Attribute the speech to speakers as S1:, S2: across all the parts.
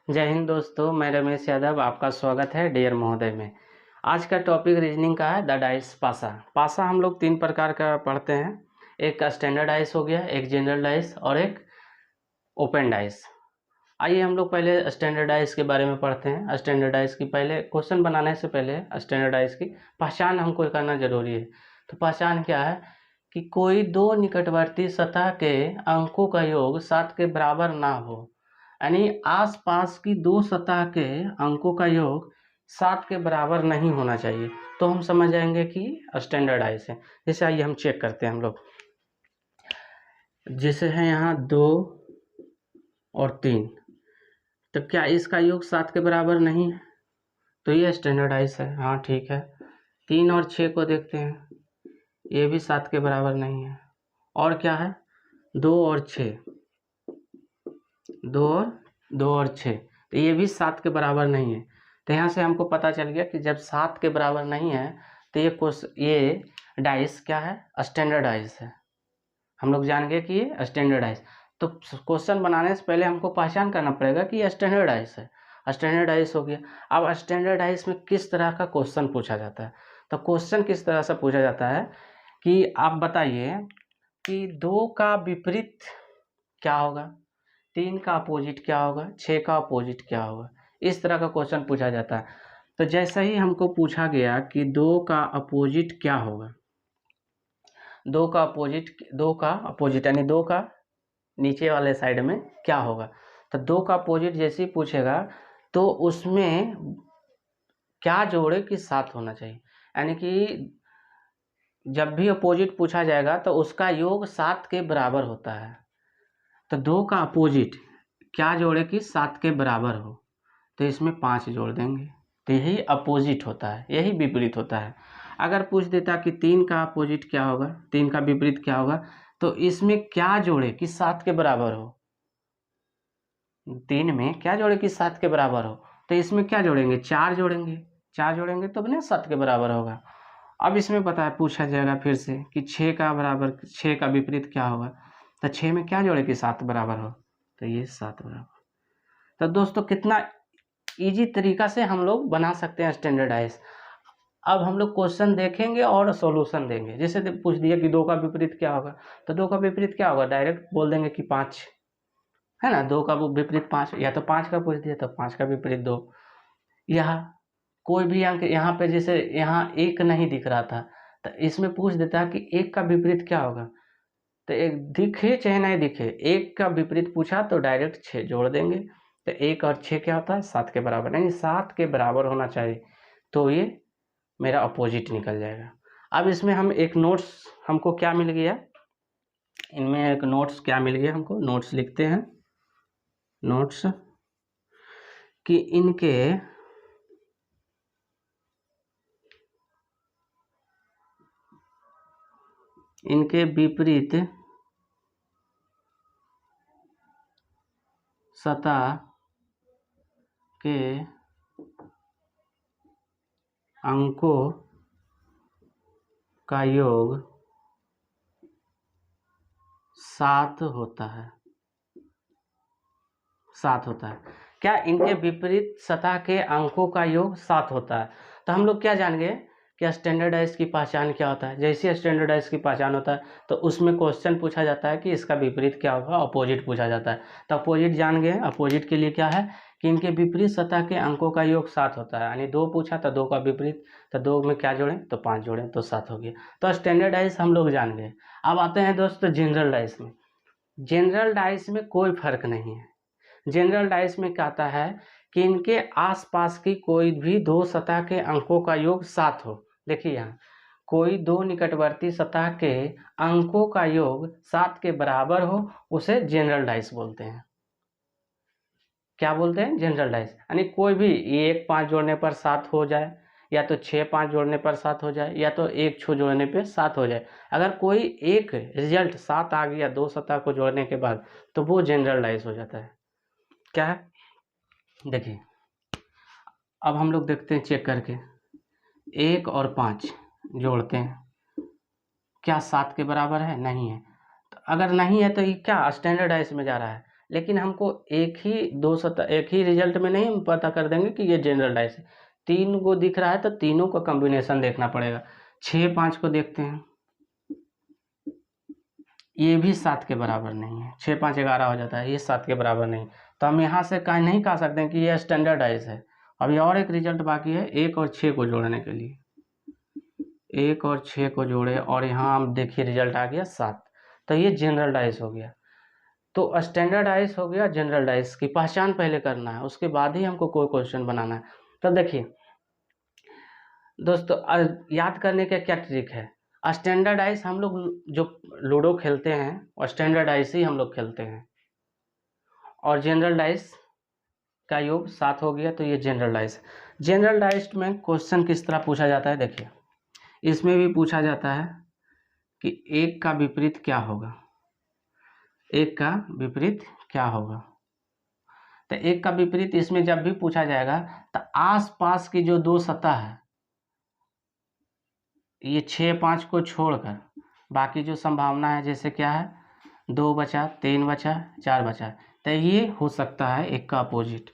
S1: जय हिंद दोस्तों, मैं रमेश यादव, आपका स्वागत है डियर महोदय में। आज का टॉपिक रीजनिंग का है द डाइस पासा। पासा हम लोग 3 प्रकार का पढ़ते हैं। एक स्टैंडर्ड डाइस हो गया, एक जनरल डाइस और एक ओपन डाइस। आइए हम लोग पहले स्टैंडर्ड डाइस के बारे में पढ़ते हैं। स्टैंडर्ड डाइस की पहले क्वेश्चन बनाने से पहले स्टैंडर्ड डाइस की पहचान हमको करना जरूरी है। तो पहचान क्या है कि कोई दो निकटवर्ती सतह के अंकों का योग 7 के बराबर ना हो, यानी आसपास की दो सतह के अंकों का योग 7 के बराबर नहीं होना चाहिए, तो हम समझ जाएंगे कि स्टैंडर्डाइज है। जैसे आइए हम चेक करते हैं हम लोग। जैसे है यहाँ 2 और 3, तो क्या इसका योग 7 के बराबर नहीं है? तो ये स्टैंडर्डाइज है। हाँ ठीक है। 3 और 6 को देखते हैं, ये भी 7 के बराबर नहीं है। और क्या है? 2 और 6, 2 और 6, तो ये भी 7 के बराबर नहीं है। तो यहाँ से हमको पता चल गया कि जब 7 के बराबर नहीं है तो ये डाइस क्या है? स्टैंडर्ड डाइस है। हम लोग जान गए कि ये स्टैंडर्ड डाइस। तो क्वेश्चन बनाने से पहले हमको पहचान करना पड़ेगा कि ये स्टैंडर्ड डाइस है। स्टैंडर्ड डाइस हो गया। अब स्टैंडर्ड डाइस में किस तरह का क्वेश्चन पूछा जाता है? तो क्वेश्चन किस तरह से पूछा जाता है कि आप बताइए कि 2 का विपरीत क्या होगा, 3 का अपोजिट क्या होगा, 6 का अपोजिट क्या होगा। इस तरह का क्वेश्चन पूछा जाता है। तो जैसे ही हमको पूछा गया कि 2 का अपोजिट क्या होगा, 2 का अपोजिट यानी 2 का नीचे वाले साइड में क्या होगा, तो 2 का अपोजिट जैसे ही पूछेगा तो उसमें क्या जोड़े कि 7 होना चाहिए। यानी कि जब भी अपोजिट पूछा जाएगा तो उसका योग 7 के बराबर होता है। तो 2 का अपोजिट क्या जोड़े कि 7 के बराबर हो, तो इसमें 5 जोड़ देंगे। तो यही अपोजिट होता है, यही विपरीत होता है। अगर पूछ देता कि 3 का अपोजिट क्या होगा, 3 का विपरीत क्या होगा, तो इसमें क्या जोड़े कि 7 के बराबर हो। 3 में क्या जोड़े कि 7 के बराबर हो, तो इसमें क्या जोड़ेंगे? 4 जोड़ेंगे। 4 जोड़ेंगे तो ना 7 के बराबर होगा। अब इसमें पूछा जाएगा फिर से कि 6 का विपरीत क्या होगा, तो 6 में क्या जोड़े कि 7 बराबर हो, तो ये 7 बराबर। तो दोस्तों कितना इजी तरीका से हम लोग बना सकते हैं स्टैंडर्डाइज। अब हम लोग क्वेश्चन देखेंगे और सॉल्यूशन देंगे। जैसे पूछ दिया कि 2 का विपरीत क्या होगा, तो 2 का विपरीत क्या होगा, डायरेक्ट बोल देंगे कि 5 है ना। 2 का विपरीत 5, या तो 5 का पूछ दिया तो 5 का विपरीत 2। यहाँ कोई भी अंक, यहाँ पे जैसे यहाँ 1 नहीं दिख रहा था, तो इसमें पूछ देता कि 1 का विपरीत क्या होगा, तो एक दिखे चाहे नहीं दिखे, 1 का विपरीत पूछा तो डायरेक्ट 6 जोड़ देंगे। तो 1 और 6 क्या होता है? 7 के बराबर, नहीं 7 के बराबर होना चाहिए, तो ये मेरा अपोजिट निकल जाएगा। अब इसमें हम एक नोट्स, हमको क्या मिल गया, इनमें एक नोट्स क्या मिल गया हमको, नोट्स लिखते हैं। नोट्स कि इनके विपरीत सतह के अंकों का योग 7 होता है। 7 होता है। क्या इनके विपरीत सतह के अंकों का योग 7 होता है? तो हम लोग क्या जान गए कि स्टैंडर्डाइज की पहचान क्या होता है। जैसे स्टैंडर्डाइज की पहचान होता है तो उसमें क्वेश्चन पूछा जाता है कि इसका विपरीत क्या होगा, अपोजिट पूछा जाता है। तो अपोजिट जान गए। अपोजिट के लिए क्या है कि इनके विपरीत सतह के अंकों का योग 7 होता है। यानी 2 पूछा तो 2 का विपरीत, तो 2 में क्या जोड़ें तो 5 जोड़ें तो 7 हो गया। तो स्टैंडर्डाइज हम लोग जान गए। अब आते हैं दोस्तों जनरल डाइस में। जनरल डाइस में कोई फर्क नहीं है। जनरल डाइस में क्या आता है कि इनके आसपास की कोई भी दो सतह के अंकों का योग 7 हो। देखिए यहाँ कोई दो निकटवर्ती सतह के अंकों का योग 7 के बराबर हो, उसे जनरल डाइस बोलते हैं। क्या बोलते हैं? General dice. यानी कोई भी 1 5 जोड़ने पर 7 हो जाए, या तो 6 5 जोड़ने पर 7 हो जाए, या तो 1 6 जोड़ने पर 7 हो जाए। अगर कोई एक रिजल्ट 7 आ गया दो सतह को जोड़ने के बाद, तो वो जनरल डाइस हो जाता है। क्या है देखिए, अब हम लोग देखते हैं चेक करके, 1 और 5 जोड़ते हैं, क्या 7 के बराबर है? नहीं है। तो अगर नहीं है तो ये क्या स्टैंडर्डाइज में जा रहा है। लेकिन हमको एक ही रिजल्ट में नहीं हम पता कर देंगे कि ये जनरल डाइस है। 3 को दिख रहा है तो तीनों का कॉम्बिनेशन देखना पड़ेगा। 6 5 को देखते हैं, ये भी 7 के बराबर नहीं है। 6 5 11 हो जाता है, ये 7 के बराबर नहीं। तो हम यहाँ से कहीं नहीं कह सकते हैं कि ये स्टैंडर्डाइज है। अभी और एक रिजल्ट बाकी है, 1 और 6 को जोड़ने के लिए। 1 और 6 को जोड़े और यहाँ हम देखिए रिजल्ट आ गया 7, तो ये जनरलाइज हो गया। तो स्टैंडर्डाइज हो गया, जनरलाइज की पहचान पहले करना है, उसके बाद ही हमको कोई क्वेश्चन बनाना है। तो देखिए दोस्तों, याद करने का क्या ट्रिक है, स्टैंडर्डाइज हम लोग जो लूडो खेलते हैं स्टैंडर्डाइज ही हम लोग खेलते हैं। और जनरलाइज का योग 7 हो गया, तो ये जनरलाइज में क्वेश्चन किस तरह पूछा जाता है। देखिए इसमें भी पूछा जाता है कि 1 का विपरीत क्या होगा, 1 का विपरीत क्या होगा। तो 1 का विपरीत इसमें जब भी पूछा जाएगा तो आसपास की जो 2 सतह है, ये 6 5 को छोड़कर बाकी जो संभावना है, जैसे क्या है 2 बचा, 3 बचा, 4 बचा, तो ये हो सकता है 1 का अपोजिट।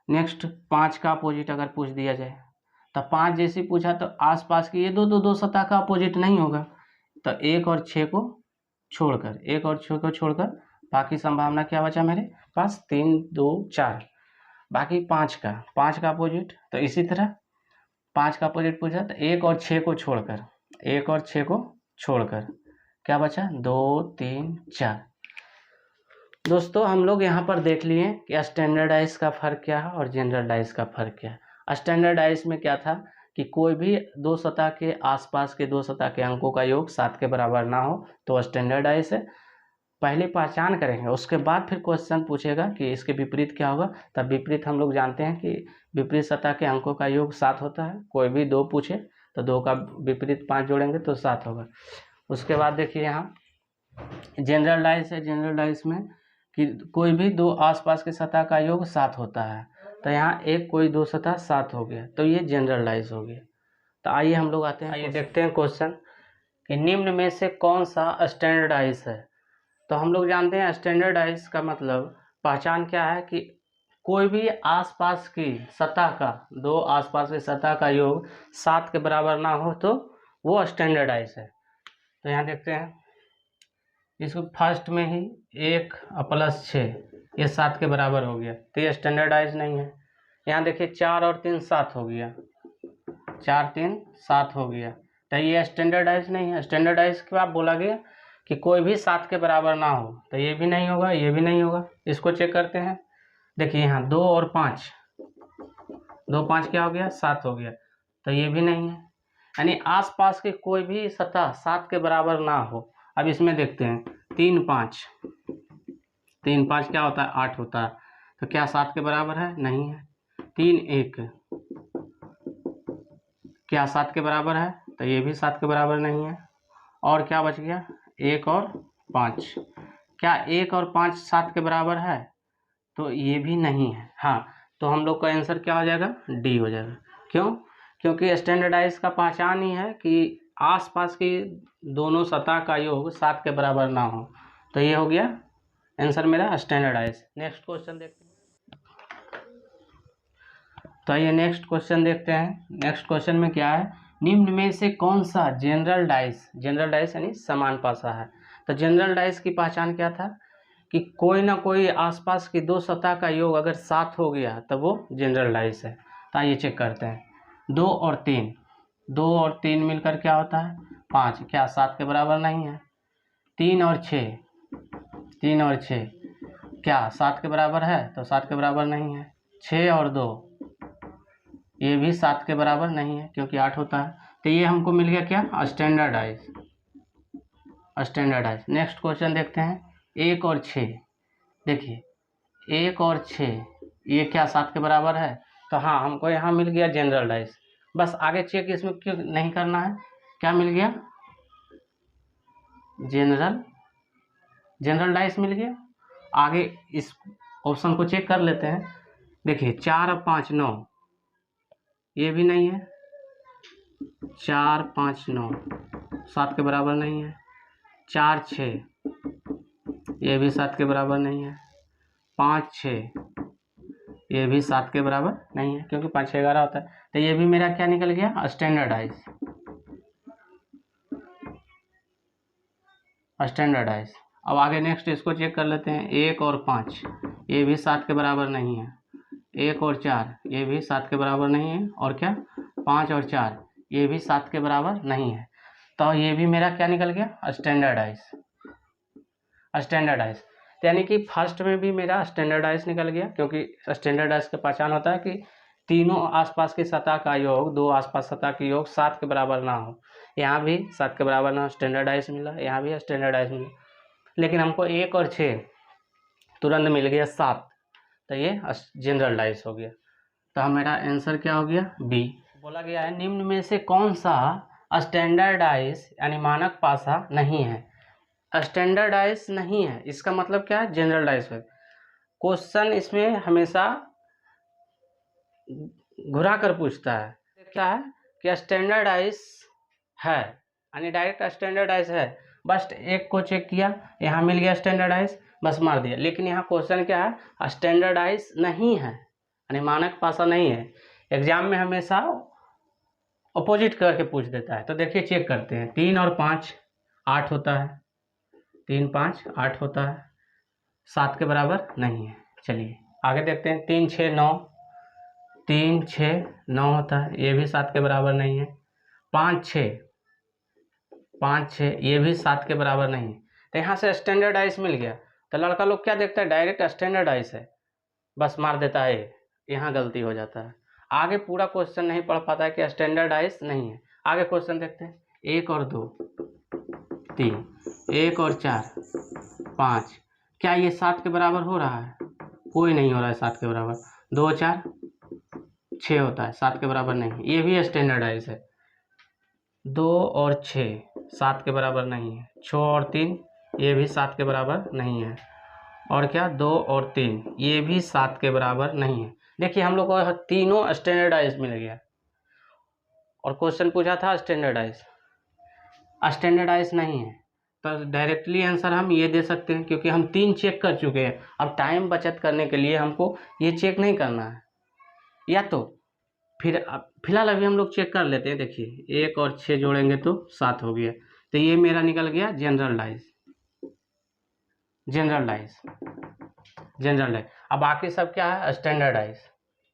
S1: नेक्स्ट 5 का अपोजिट अगर पूछ दिया जाए तो 5 जैसे पूछा तो आसपास की ये दो सतह का अपोजिट नहीं होगा। तो 1 और 6 को छोड़कर बाकी संभावना क्या बचा मेरे पास, 3 2 4, बाकी 5 का अपोजिट। तो इसी तरह 5 का अपोजिट पूछा तो 1 और 6 को छोड़कर क्या बचा, 2 3 4। दोस्तों हम लोग यहाँ पर देख लिए कि स्टैंडर्डाइज का फ़र्क क्या है और जनरलाइज का फ़र्क क्या है। स्टैंडर्डाइज में क्या था कि कोई भी 2 सतह के आसपास के 2 सतह के अंकों का योग 7 के बराबर ना हो तो स्टैंडर्डाइज है। पहले पहचान करेंगे, उसके बाद फिर क्वेश्चन पूछेगा कि इसके विपरीत क्या होगा। तब विपरीत हम लोग जानते हैं कि विपरीत सतह के अंकों का योग 7 होता है। कोई भी 2 पूछे तो 2 का विपरीत 5 जोड़ेंगे तो 7 होगा। उसके बाद देखिए यहाँ जनरलाइज है, जनरलाइज में कि कोई भी 2 आसपास के सतह का योग 7 होता है। तो यहाँ एक कोई 2 सतह 7 हो गया, तो ये जनरलाइज हो गया। तो आइए हम लोग आते हैं, आइए देखते हैं क्वेश्चन कि निम्न में से कौन सा स्टैंडर्डाइज है। तो हम लोग जानते हैं स्टैंडर्डाइज का मतलब पहचान क्या है कि कोई भी आसपास की सतह का 2 आसपास की सतह का योग 7 के बराबर ना हो तो वो स्टैंडर्डाइज है। तो यहाँ देखते हैं इसको फर्स्ट में ही 1 + 6 ये 7 के बराबर हो गया, तो ये स्टैंडर्डाइज नहीं है। यहाँ देखिए 4 और 3 7 हो गया, 4 3 7 हो गया, तो ये स्टैंडर्डाइज नहीं है। स्टैंडर्डाइज के बाद बोला गया कि कोई भी 7 के बराबर ना हो, तो ये भी नहीं होगा, ये भी नहीं होगा। इसको चेक करते हैं। देखिए यहाँ 2 और 5, 2 5 क्या हो गया, 7 हो गया, तो ये भी नहीं है। यानी आसपास के कोई भी सतह 7 के बराबर ना हो। अब इसमें देखते हैं 3 5 क्या होता है, 8 होता है, तो क्या 7 के बराबर है, नहीं है। 3 1 क्या 7 के बराबर है, तो ये भी 7 के बराबर नहीं है। और क्या बच गया, 1 और 5, क्या 1 और 5 7 के बराबर है, तो ये भी नहीं है। हाँ, तो हम लोग का आंसर क्या हो जाएगा, डी हो जाएगा। क्यों, क्योंकि स्टैंडर्डाइज का पहचान ही है कि आसपास की दोनों सतह का योग 7 के बराबर ना हो। तो ये हो गया आंसर मेरा स्टैंडर्डाइज। नेक्स्ट क्वेश्चन देखते हैं। तो आइए नेक्स्ट क्वेश्चन देखते हैं। नेक्स्ट क्वेश्चन में क्या है, निम्न में से कौन सा जनरल डाइस यानी समान पासा है। तो जनरल डाइस की पहचान क्या था कि कोई ना कोई आसपास की 2 सतह का योग अगर 7 हो गया तब वो जनरल डाइस है। तो आइए चेक करते हैं। 2 और 3 मिलकर क्या होता है, 5, क्या 7 के बराबर नहीं है। 3 और 6 क्या 7 के बराबर है, तो 7 के बराबर नहीं है। 6 और 2 ये भी 7 के बराबर नहीं है क्योंकि 8 होता है। तो ये हमको मिल गया क्या, स्टैंडर्डाइज। नेक्स्ट क्वेश्चन देखते हैं। 1 और 6, देखिए 1 और 6 ये क्या 7 के बराबर है, तो हाँ हमको यहाँ मिल गया जनरलाइज। बस आगे चेक इसमें क्यों नहीं करना है, क्या मिल गया, जनरलाइज मिल गया। आगे इस ऑप्शन को चेक कर लेते हैं। देखिए 4 और 5 9 ये भी नहीं है, 4 5 9 7 के बराबर नहीं है। 4 6 ये भी 7 के बराबर नहीं है। 5 6, ये भी 7 के बराबर नहीं है क्योंकि 5 6 11 होता है। तो ये भी मेरा क्या निकल गया, स्टैंडर्डाइज। स्टैंडर्डाइज। अब आगे नेक्स्ट इसको चेक कर लेते हैं। 1 और 5 ये भी 7 के बराबर नहीं है। 1 और 4 ये भी 7 के बराबर नहीं है। और क्या, 5 और 4 ये भी 7 के बराबर नहीं है। तो ये भी मेरा क्या निकल गया, स्टैंडर्डाइज। स्टैंडर्डाइज यानी कि फर्स्ट में भी मेरा स्टैंडर्डाइज निकल गया, क्योंकि स्टैंडर्डाइज का पहचान होता है कि तीनों आसपास की सतह का योग, दो आसपास सतह की योग 7 के बराबर ना हो। यहाँ भी 7 के बराबर ना, स्टैंडर्डाइज मिला, यहाँ भी स्टैंडर्डाइज मिला। लेकिन हमको 1 और 6 तुरंत मिल गया 7, तो ये जनरलाइज हो गया। तो मेरा आंसर क्या हो गया, बी। बोला गया है निम्न में से कौन सा स्टैंडर्डाइज यानी मानक पासा नहीं है। स्टैंडर्डाइज नहीं है इसका मतलब क्या है, जनरलाइज है। क्वेश्चन इसमें हमेशा घुरा कर पूछता है, क्या है कि स्टैंडर्डाइज है यानी डायरेक्ट स्टैंडर्डाइज है, बस एक को चेक किया यहाँ मिल गया स्टैंडर्डाइज, बस मार दिया। लेकिन यहाँ क्वेश्चन क्या है, स्टैंडर्डाइज नहीं है यानी मानक पासा नहीं है। एग्जाम में हमेशा अपोजिट करके पूछ देता है। तो देखिए चेक करते हैं, 3 और 5 8 होता है, 3 5 8 होता है, 7 के बराबर नहीं है। चलिए आगे देखते हैं, 3 6 9, 3 6 9 होता है, ये भी 7 के बराबर नहीं है। 5 6 ये भी 7 के बराबर नहीं है। तो यहाँ से स्टैंडर्डाइज मिल गया। तो लड़का लोग क्या देखता है, डायरेक्ट स्टैंडर्डाइज है, बस मार देता है, यहाँ गलती हो जाता है। आगे पूरा क्वेश्चन नहीं पढ़ पाता है कि स्टैंडर्डाइज नहीं है। आगे क्वेश्चन देखते हैं, 1 और 2 3, 1 और 4 5, क्या ये 7 के बराबर हो रहा है, कोई नहीं हो रहा है 7 के बराबर। 2 4 6 होता है, 7 के बराबर नहीं, ये भी स्टैंडर्डाइज है। 2 और 6 7 के बराबर नहीं है। 6 और 3 ये भी 7 के बराबर नहीं है। और क्या, 2 और 3 ये भी 7 के बराबर नहीं है। देखिए हम लोग को तीनों स्टैंडर्डाइज मिल गया और क्वेश्चन पूछा था स्टैंडर्डाइज। स्टैंडर्डाइज नहीं है तो डायरेक्टली आंसर हम ये दे सकते हैं, क्योंकि हम 3 चेक कर चुके हैं। अब टाइम बचत करने के लिए हमको ये चेक नहीं करना है, या तो फिर फिलहाल अभी हम लोग चेक कर लेते हैं। देखिए 1 और 6 जोड़ेंगे तो 7 हो गया, तो ये मेरा निकल गया जनरलाइज। Generalise generalise. अब बाकी सब क्या है, स्टैंडर्डाइज।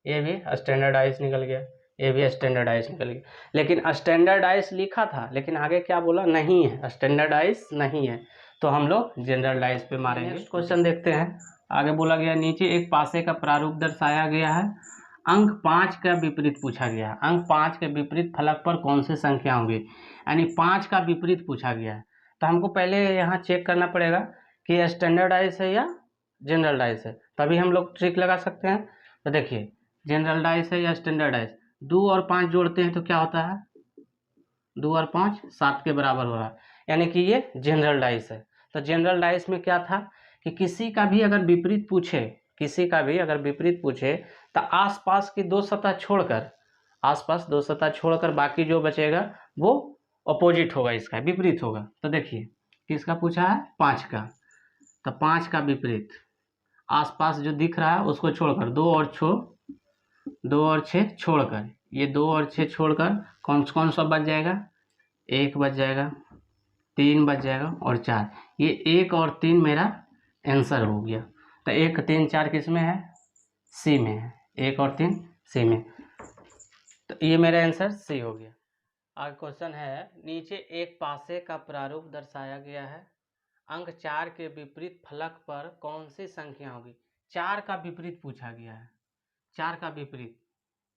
S1: ये भी स्टैंडर्डाइज निकल गया, ये भी स्टैंडर्डाइज निकल गया। लेकिन स्टैंडर्डाइज लिखा था, लेकिन आगे क्या बोला, नहीं है, स्टैंडर्डाइज नहीं है। तो हम लोग जनरलाइज पे मारेंगे। नेक्स्ट क्वेश्चन देखते हैं। आगे बोला गया, नीचे एक पासे का प्रारूप दर्शाया गया है, अंक 5 का विपरीत पूछा गया। अंक 5 के विपरीत फलक पर कौन सी संख्या होंगी, यानी 5 का विपरीत पूछा गया है। तो हमको पहले यहाँ चेक करना पड़ेगा कि स्टैंडर्डाइज है या जनरलाइज है, तभी हम लोग ट्रिक लगा सकते हैं। तो देखिए जनरलाइज है या स्टैंडर्डाइज, 2 और 5 जोड़ते हैं तो क्या होता है, 2 और 5 7 के बराबर हो रहा है, यानी कि ये जनरलाइज है। तो जनरलाइज में क्या था कि किसी का भी अगर विपरीत पूछे, किसी का भी अगर विपरीत पूछे तो आसपास की दो सतह छोड़कर, आसपास दो सतह छोड़कर बाकी जो बचेगा वो अपोजिट होगा, इसका विपरीत होगा। तो देखिए किसका पूछा है, 5 का, तो 5 का विपरीत आसपास जो दिख रहा है उसको छोड़कर, 2 और 6 छोड़कर, ये 2 और 6 छोड़कर कौन कौन सा बच जाएगा, 1 बच जाएगा, 3 बच जाएगा और 4। ये 1 और 3 मेरा आंसर हो गया। तो 1 3 4 किस में है, सी में है, 1 और 3 सी में। तो ये मेरा आंसर सी हो गया। आगे क्वेश्चन है, नीचे एक पासे का प्रारूप दर्शाया गया है, अंक 4 के विपरीत फलक पर कौन सी संख्या होगी। 4 का विपरीत पूछा गया है, 4 का विपरीत,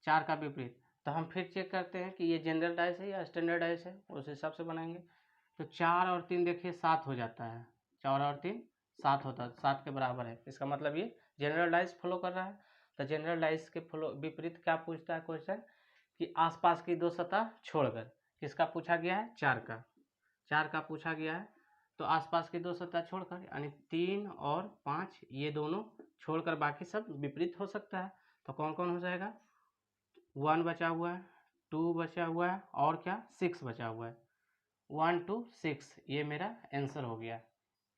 S1: 4 का विपरीत। तो हम फिर चेक करते हैं कि ये जनरलाइज है या स्टैंडर्डाइज है, उस हिसाब से बनाएंगे। तो 4 और 3 देखिए 7 हो जाता है, 4 और 3 7 होता है, 7 के बराबर है। इसका मतलब ये जनरलाइज फॉलो कर रहा है। तो जनरलाइज के फॉलो विपरीत क्या पूछता है क्वेश्चन, कि आसपास की दो सतह छोड़कर, किसका पूछा गया है, 4 का, 4 का पूछा गया है। तो आसपास की दो सतह छोड़कर यानी 3 और 5 ये दोनों छोड़कर बाकी सब विपरीत हो सकता है। तो कौन कौन हो जाएगा, 1 बचा हुआ है, 2 बचा हुआ है और क्या, 6 बचा हुआ है, 1 2 6, ये मेरा आंसर हो गया।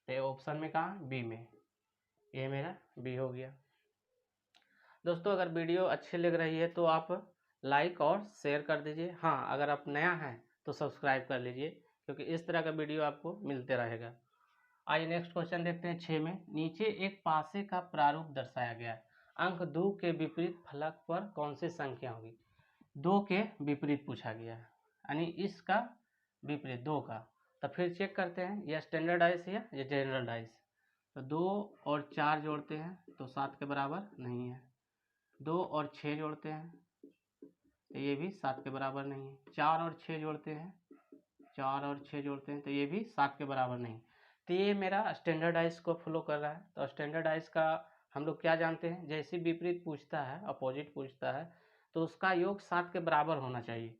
S1: तो ऑप्शन में कहाँ, बी में। ये मेरा बी हो गया। दोस्तों अगर वीडियो अच्छी लग रही है तो आप लाइक और शेयर कर दीजिए। हाँ, अगर आप नया हैं तो सब्सक्राइब कर लीजिए, क्योंकि इस तरह का वीडियो आपको मिलते रहेगा। आइए नेक्स्ट क्वेश्चन देखते हैं 6 में। नीचे एक पासे का प्रारूप दर्शाया गया है। अंक 2 के विपरीत फलक पर कौन सी संख्या होगी? 2 के विपरीत पूछा गया है, यानी इसका विपरीत 2 का। तो फिर चेक करते हैं यह स्टैंडर्ड डाइस है या जनरल डाइस। तो 2 और 4 जोड़ते हैं तो 7 के बराबर नहीं है। 2 और 6 जोड़ते हैं तो ये भी 7 के बराबर नहीं है। 4 और 6 जोड़ते हैं, 4 और 6 जोड़ते हैं तो ये भी 7 के बराबर नहीं। तो ये मेरा स्टैंडर्डाइज को फॉलो कर रहा है। तो स्टैंडर्डाइज का हम लोग क्या जानते हैं, जैसे विपरीत पूछता है, अपोजिट पूछता है, तो उसका योग 7 के बराबर होना चाहिए।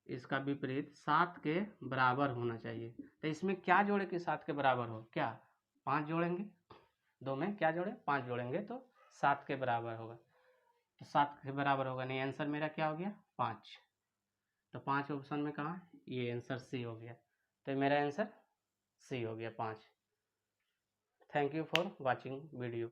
S1: इसका विपरीत 7 के बराबर होना चाहिए। तो इसमें क्या जोड़े कि 7 के बराबर हो? क्या 5 जोड़ेंगे, 2 में क्या जोड़े? 5 जोड़ेंगे तो 7 के बराबर होगा। तो 7 के बराबर होगा नहीं, आंसर मेरा क्या हो गया? 5। तो 5 ऑप्शन में कहाँ? ये आंसर सी हो गया। तो मेरा आंसर सी हो गया 5। Thank you for watching video.